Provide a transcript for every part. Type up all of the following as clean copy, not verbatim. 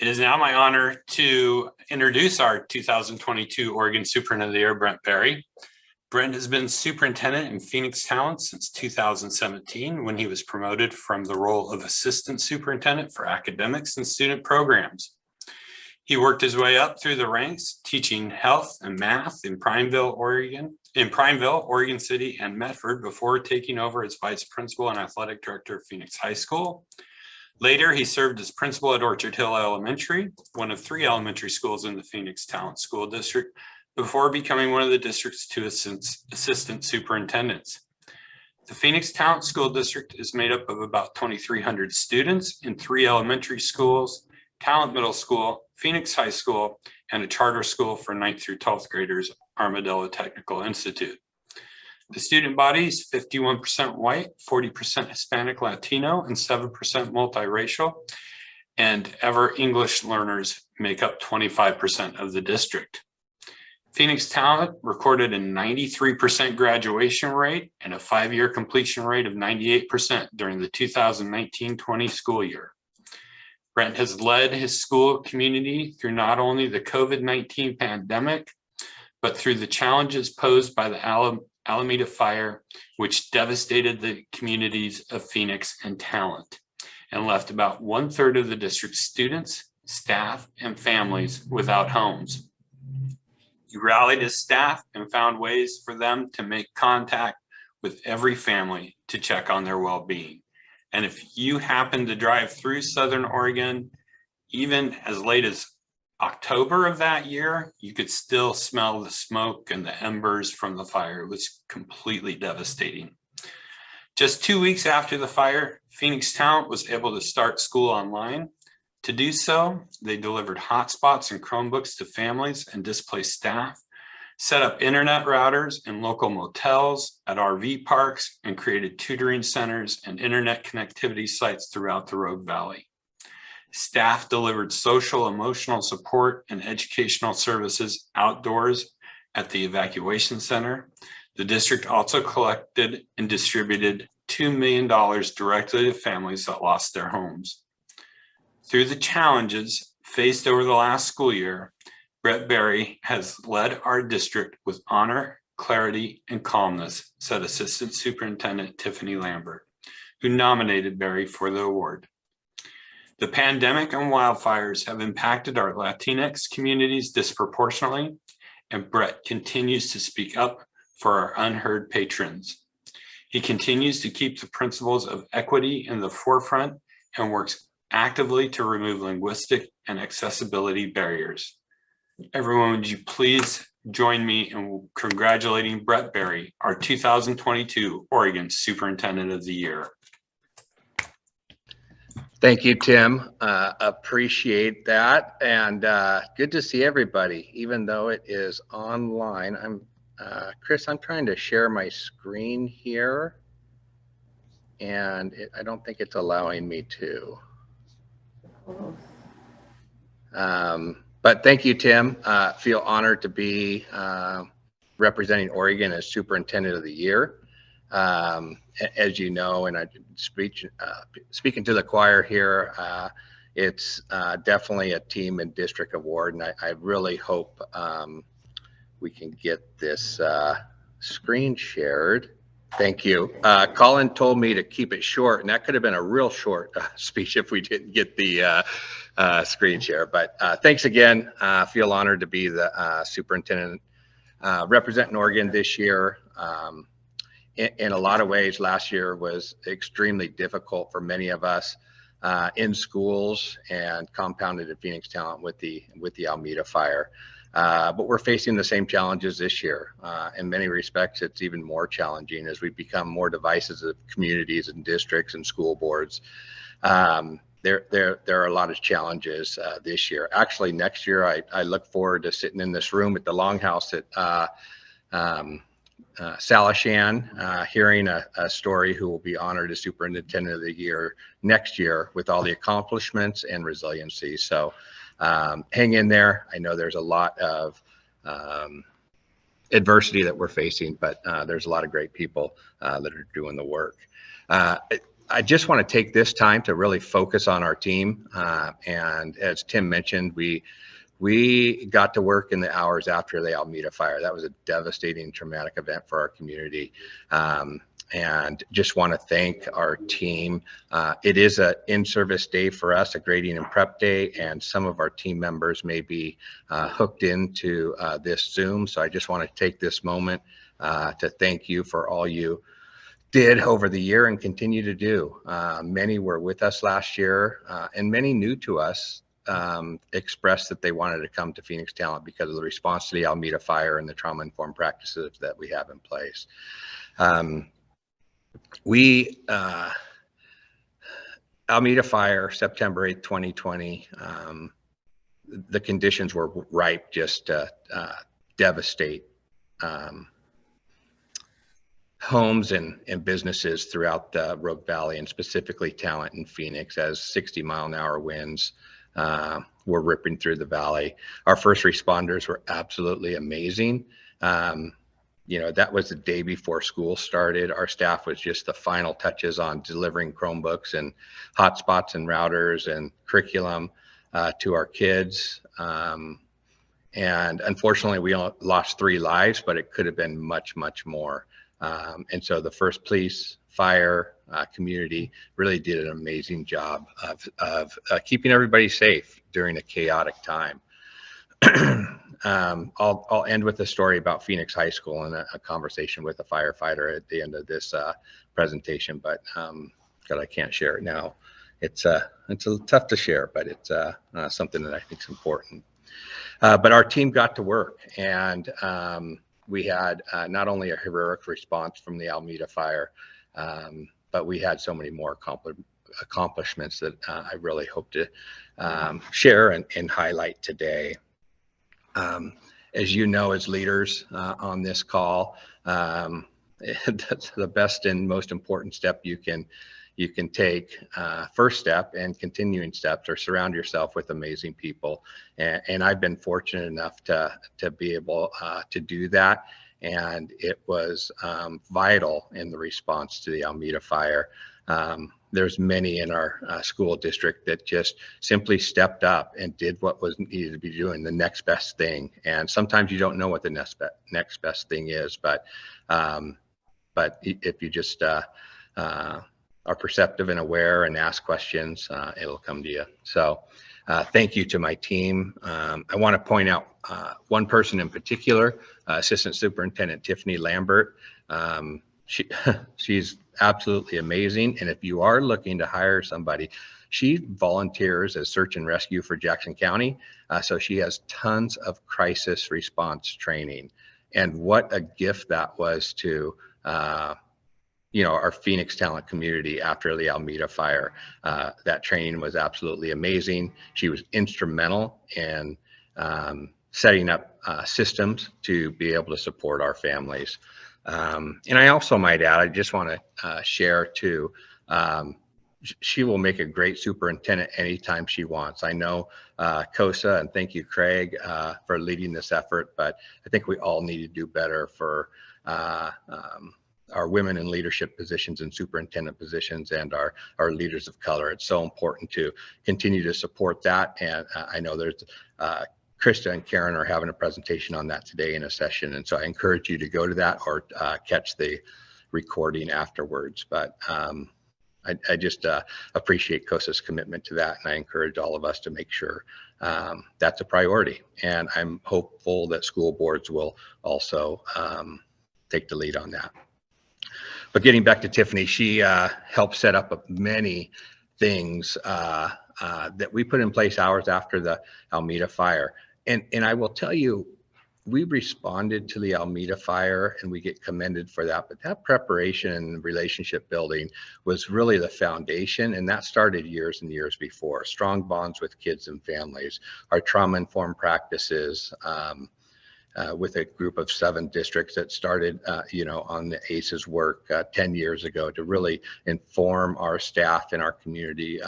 It is now my honor to introduce our 2022 Oregon Superintendent of the Year, Brent Barry. Brent has been superintendent in Phoenix Talent since 2017 when he was promoted from the role of assistant superintendent for academics and student programs. He worked his way up through the ranks, teaching health and math in Prineville, Oregon City, and Medford before taking over as vice principal and athletic director of Phoenix High School. Later, he served as principal at Orchard Hill Elementary, one of 3 elementary schools in the Phoenix Talent School District, before becoming one of the district's 2 assistant superintendents. The Phoenix Talent School District is made up of about 2,300 students in 3 elementary schools, Talent Middle School, Phoenix High School, and a charter school for 9th through 12th graders, Armadillo Technical Institute. The student body is 51% white, 40% Hispanic Latino, and 7% multiracial, and ever English learners make up 25% of the district. Phoenix Talent recorded a 93% graduation rate and a 5-year completion rate of 98% during the 2019-20 school year. Brent has led his school community through not only the COVID-19 pandemic, but through the challenges posed by the Almeda Fire, which devastated the communities of Phoenix and Talent and left about 1/3 of the district's students, staff, and families without homes. He rallied his staff and found ways for them to make contact with every family to check on their well-being. And if you happen to drive through Southern Oregon, even as late as October of that year, you could still smell the smoke and the embers from the fire. It was completely devastating. Just 2 weeks after the fire, Phoenix Talent was able to start school online. To do so, they delivered hotspots and Chromebooks to families and displaced staff, set up internet routers in local motels, at RV parks, and created tutoring centers and internet connectivity sites throughout the Rogue Valley. Staff delivered social, emotional support and educational services outdoors at the evacuation center. The district also collected and distributed $2 million directly to families that lost their homes. Through the challenges faced over the last school year, Brent Barry has led our district with honor, clarity, and calmness, said Assistant Superintendent Tiffany Lambert, who nominated Barry for the award. The pandemic and wildfires have impacted our Latinx communities disproportionately, and Brent continues to speak up for our unheard patrons. He continues to keep the principles of equity in the forefront and works actively to remove linguistic and accessibility barriers. Everyone, would you please join me in congratulating Brent Barry, our 2022 Oregon Superintendent of the Year. Thank you, Tim. Appreciate that, and good to see everybody, even though it is online. Chris, I'm trying to share my screen here, and I don't think it's allowing me to. But thank you, Tim. Feel honored to be representing Oregon as Superintendent of the Year. As you know, and I speaking to the choir here, it's definitely a team and district award, and I really hope we can get this screen shared. Thank you. Colin told me to keep it short, and that could have been a real short speech if we didn't get the screen share. But thanks again. Feel honored to be the superintendent representing Oregon this year. In a lot of ways, last year was extremely difficult for many of us in schools, and compounded at Phoenix Talent with the Almeda Fire. But we're facing the same challenges this year. In many respects, it's even more challenging as we become more divisive communities and districts and school boards. There are a lot of challenges this year. Actually, next year, I look forward to sitting in this room at the Longhouse at Salishan, hearing a story who will be honored as Superintendent of the Year next year with all the accomplishments and resiliency. So hang in there. I know there's a lot of adversity that we're facing, but there's a lot of great people that are doing the work. I just want to take this time to really focus on our team. And as Tim mentioned, we got to work in the hours after the Almeda fire. That was a devastating, traumatic event for our community. And just want to thank our team. It is an in-service day for us, a grading and prep day, and some of our team members may be hooked into this Zoom. So I just want to take this moment to thank you for all you did over the year and continue to do. Many were with us last year, and many new to us expressed that they wanted to come to Phoenix Talent because of the response to the Almeda fire and the trauma-informed practices that we have in place. Almeda fire, September 8th, 2020, the conditions were ripe just to devastate homes and businesses throughout the Rogue Valley, and specifically Talent in Phoenix, as 60-mile-an-hour winds were ripping through the valley. Our first responders were absolutely amazing. You know, that was the day before school started. Our staff was just the final touches on delivering Chromebooks and hotspots and routers and curriculum to our kids. And unfortunately, we lost 3 lives, but it could have been much, much more. And so the first police, fire, community really did an amazing job of keeping everybody safe during a chaotic time. I'll end with a story about Phoenix High School and a conversation with a firefighter at the end of this presentation, but God, I can't share it now. It's tough to share, but it's something that I think is important. But our team got to work, and we had not only a heroic response from the Almeda fire, but we had so many more accomplishments that I really hope to share and highlight today. As you know, as leaders on this call, that's the best and most important step you can take. First step and continuing steps are surround yourself with amazing people, and I've been fortunate enough to be able to do that, and it was vital in the response to the Almeda fire. There's many in our school district that just simply stepped up and did what was needed to be doing, the next best thing. And sometimes you don't know what the next best thing is, but if you just are perceptive and aware and ask questions, it'll come to you. So thank you to my team. I want to point out one person in particular, Assistant Superintendent Tiffany Lambert. She's absolutely amazing. And if you are looking to hire somebody, she volunteers as search and rescue for Jackson County. So she has tons of crisis response training. And what a gift that was to, you know, our Phoenix Talent community after the Almeda fire. That training was absolutely amazing. She was instrumental in setting up systems to be able to support our families. And I also might add, I just want to share too, she will make a great superintendent anytime she wants. I know COSA, and thank you, Craig, for leading this effort, but I think we all need to do better for our women in leadership positions and superintendent positions, and our leaders of color. It's so important to continue to support that. And I know there's Krista and Karen are having a presentation on that today in a session. And so I encourage you to go to that or catch the recording afterwards. But I just appreciate COSA's commitment to that. And I encourage all of us to make sure that's a priority. And I'm hopeful that school boards will also take the lead on that. But getting back to Tiffany, she helped set up many things that we put in place hours after the Almeda fire. And I will tell you, we responded to the Almeda fire and we get commended for that, but that preparation and relationship building was really the foundation, and that started years and years before. Strong bonds with kids and families, our trauma-informed practices, with a group of 7 districts that started, you know, on the ACE's work 10 years ago to really inform our staff and our community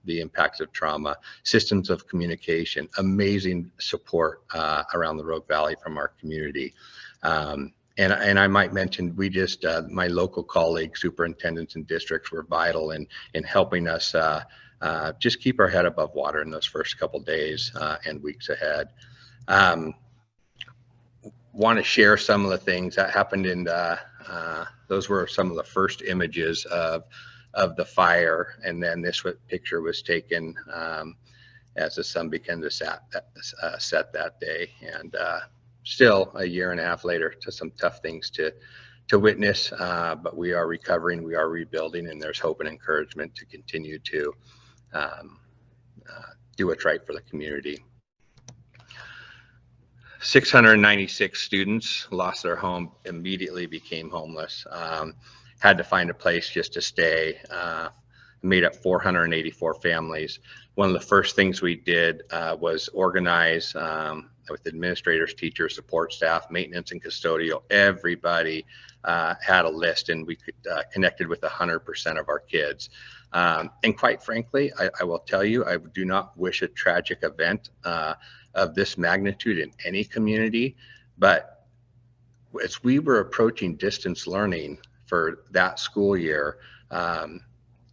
the impacts of trauma, systems of communication, amazing support around the Rogue Valley from our community. And I might mention, we just, my local colleagues, superintendents and districts were vital in helping us just keep our head above water in those first couple days and weeks ahead. Want to share some of the things that happened in those were some of the first images of the fire. And then this picture was taken as the sun began to set that day. And still a year and a half later, to some tough things to witness, but we are recovering, we are rebuilding, and there's hope and encouragement to continue to do what's right for the community. 696 students lost their home, immediately became homeless, had to find a place just to stay, made up 484 families. One of the first things we did was organize with administrators, teachers, support staff, maintenance and custodial. Everybody had a list, and we could connected with 100% of our kids. And quite frankly, I will tell you, I do not wish a tragic event of this magnitude in any community. But as we were approaching distance learning for that school year,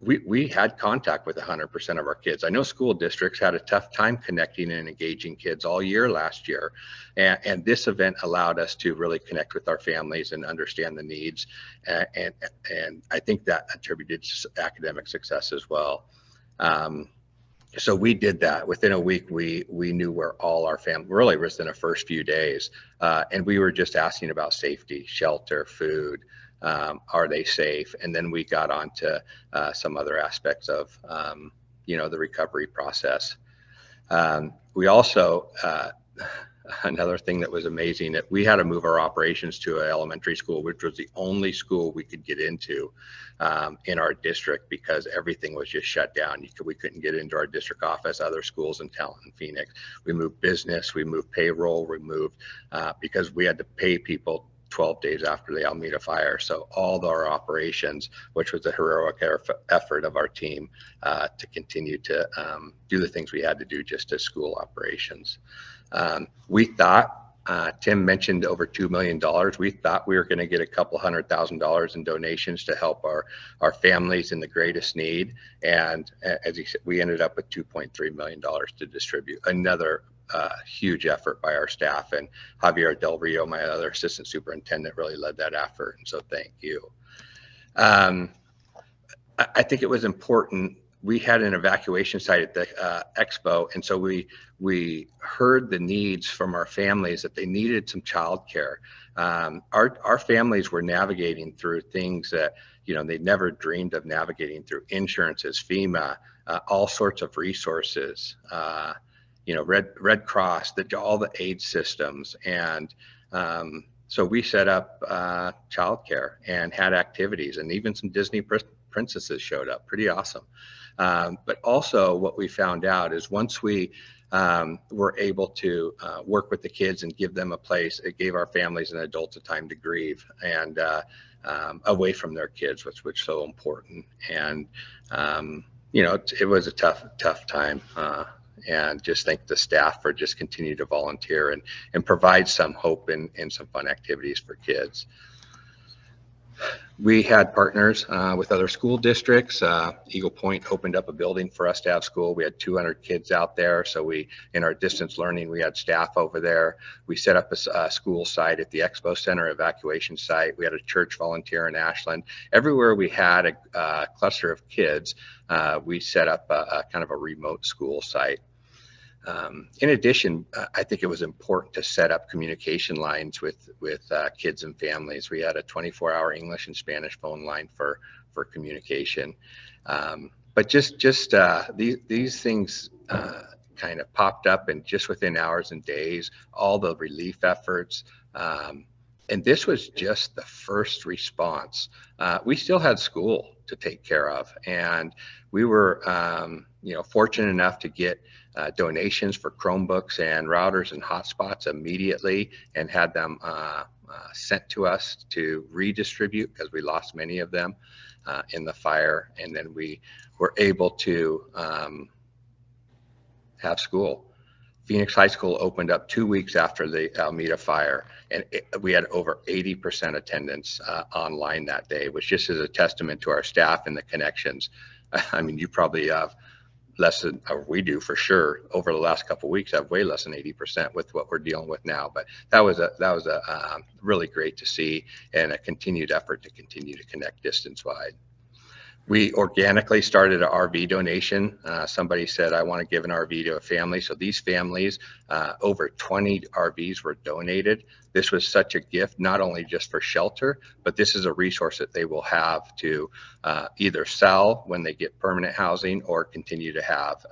we had contact with 100% of our kids. I know school districts had a tough time connecting and engaging kids all year last year. And this event allowed us to really connect with our families and understand the needs. And I think that attributed to academic success as well. So we did that. Within a week, we knew where all our family, really within the first few days. And we were just asking about safety, shelter, food. Are they safe? And then we got on to some other aspects of, the recovery process. We also, another thing that was amazing, that we had to move our operations to an elementary school, which was the only school we could get into in our district, because everything was just shut down. We couldn't get into our district office, other schools in Talent and Phoenix. We moved business, we moved payroll, we moved because we had to pay people 12 days after the Almeda Fire. So all of our operations, which was a heroic effort of our team to continue to do the things we had to do just as school operations. We thought, Tim mentioned over $2 million. We thought we were going to get a couple $100,000 in donations to help our families in the greatest need. And as he said, we ended up with $2.3 million to distribute. Another huge effort by our staff, and Javier Del Rio, my other assistant superintendent, really led that effort. And so thank you. I think it was important. We had an evacuation site at the expo, and so we heard the needs from our families that they needed some childcare. Our families were navigating through things that they never dreamed of navigating through: insurances, FEMA, all sorts of resources. Red Cross, all the aid systems. And so we set up childcare and had activities, and even some Disney princesses showed up. Pretty awesome. But also what we found out is once we were able to work with the kids and give them a place, it gave our families and adults a time to grieve and away from their kids, which was so important. And, it was a tough time. And just thank the staff for just continue to volunteer and provide some hope and some fun activities for kids. We had partners with other school districts. Eagle Point opened up a building for us to have school. We had 200 kids out there. So in our distance learning, we had staff over there. We set up a school site at the Expo Center, evacuation site. We had a church volunteer in Ashland. Everywhere we had a cluster of kids, we set up a kind of a remote school site. In addition, I think it was important to set up communication lines with kids and families. We had a 24-hour English and Spanish phone line for communication. But just these things kind of popped up, and just within hours and days, all the relief efforts. And this was just the first response. We still had school to take care of, and we were fortunate enough to get donations for Chromebooks and routers and hotspots immediately, and had them sent to us to redistribute, because we lost many of them in the fire. And then we were able to have school. Phoenix High School opened up 2 weeks after the Almeda Fire, and we had over 80% attendance online that day, which just is a testament to our staff and the connections. I mean, you probably have less than, or we do for sure, over the last couple of weeks have way less than 80% with what we're dealing with now. But that was a really great to see, and a continued effort to continue to connect distance-wide. We organically started an RV donation. Somebody said, I want to give an RV to a family. So these families, over 20 RVs were donated. This was such a gift, not only just for shelter, but this is a resource that they will have to either sell when they get permanent housing or continue to have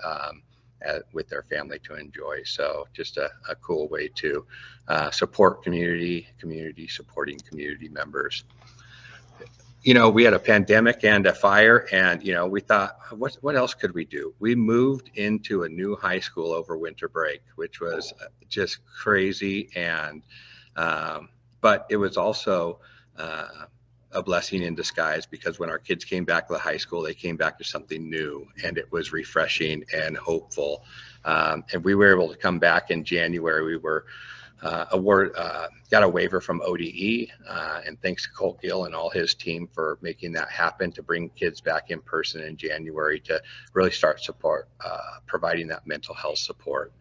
with their family to enjoy. So just a cool way to support community supporting community members. You know, we had a pandemic and a fire, and, you know, we thought, what else could we do? We moved into a new high school over winter break, which was just crazy. And, but it was also a blessing in disguise, because when our kids came back to the high school, they came back to something new, and it was refreshing and hopeful. And we were able to come back in January. We were got a waiver from ODE, and thanks to Colt Gill and all his team for making that happen, to bring kids back in person in January to really start providing that mental health support.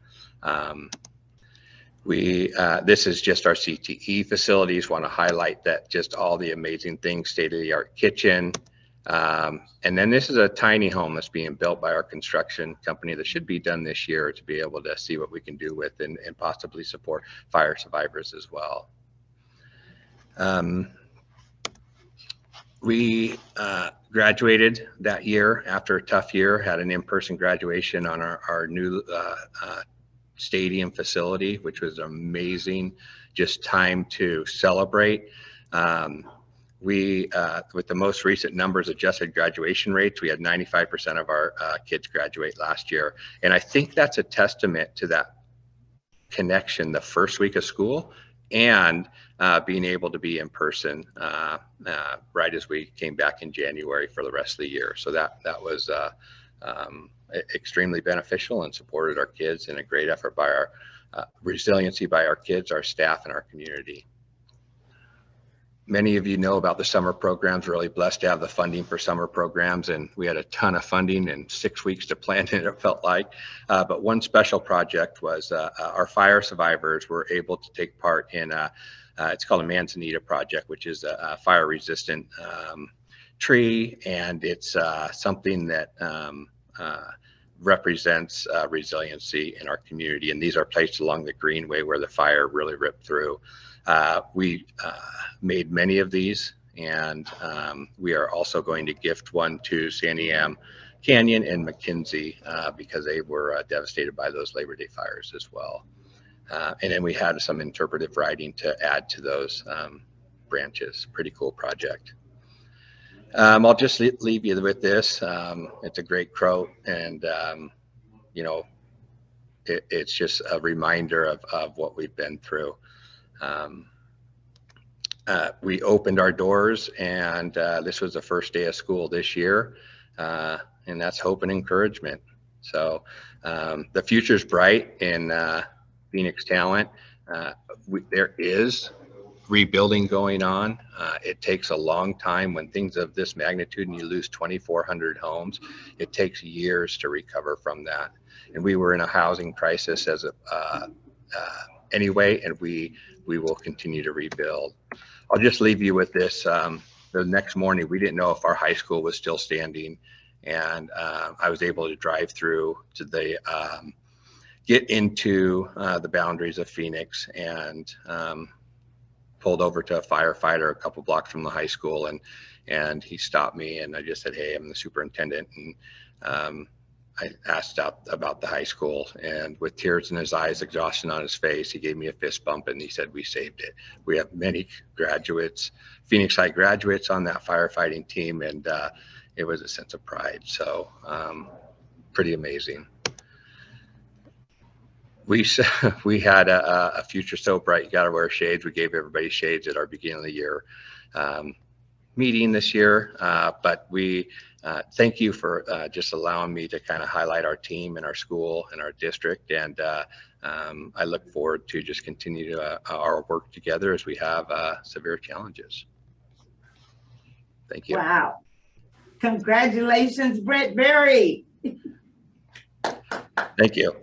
This is just our CTE facilities. Want to highlight that, just all the amazing things, state-of-the-art kitchen. And then this is a tiny home that's being built by our construction company that should be done this year, to be able to see what we can do with and possibly support fire survivors as well. We graduated that year after a tough year, had an in-person graduation on our new stadium facility, which was amazing. Just time to celebrate. With the most recent numbers, adjusted graduation rates, we had 95% of our kids graduate last year. And I think that's a testament to that connection the first week of school, and being able to be in person right as we came back in January for the rest of the year. So that was extremely beneficial, and supported our kids, in a great effort by our resiliency by our kids, our staff, and our community. Many of you know about the summer programs. Really blessed to have the funding for summer programs, and we had a ton of funding and 6 weeks to plan it, it felt like. But one special project was our fire survivors were able to take part in it's called a Manzanita project, which is a fire resistant tree, and it's something that represents resiliency in our community. And these are placed along the greenway where the fire really ripped through. We made many of these, and we are also going to gift one to Santiam Canyon and McKinsey because they were devastated by those Labor Day fires as well. And then we had some interpretive writing to add to those branches. Pretty cool project. I'll just leave you with this. It's a great quote, and you know, it's just a reminder of what we've been through. We opened our doors, and this was the first day of school this year, and that's hope and encouragement. So the future's bright in Phoenix Talent. There is rebuilding going on. It takes a long time when things of this magnitude and you lose 2,400 homes. It takes years to recover from that. And we were in a housing crisis as anyway, and we will continue to rebuild. I'll just leave you with this. The next morning, we didn't know if our high school was still standing, and I was able to drive through to the get into the boundaries of Phoenix, and pulled over to a firefighter a couple blocks from the high school, and he stopped me, and I just said, "Hey, I'm the superintendent," and I asked about the high school, and with tears in his eyes, exhaustion on his face, he gave me a fist bump, and he said, "We saved it." We have many graduates, Phoenix High graduates, on that firefighting team, and it was a sense of pride. So pretty amazing. We had a future so bright, you got to wear shades. We gave everybody shades at our beginning of the year meeting this year, but we thank you for just allowing me to kind of highlight our team and our school and our district. And I look forward to just continue our work together as we have severe challenges. Thank you. Wow. Congratulations, Brent Barry. Thank you.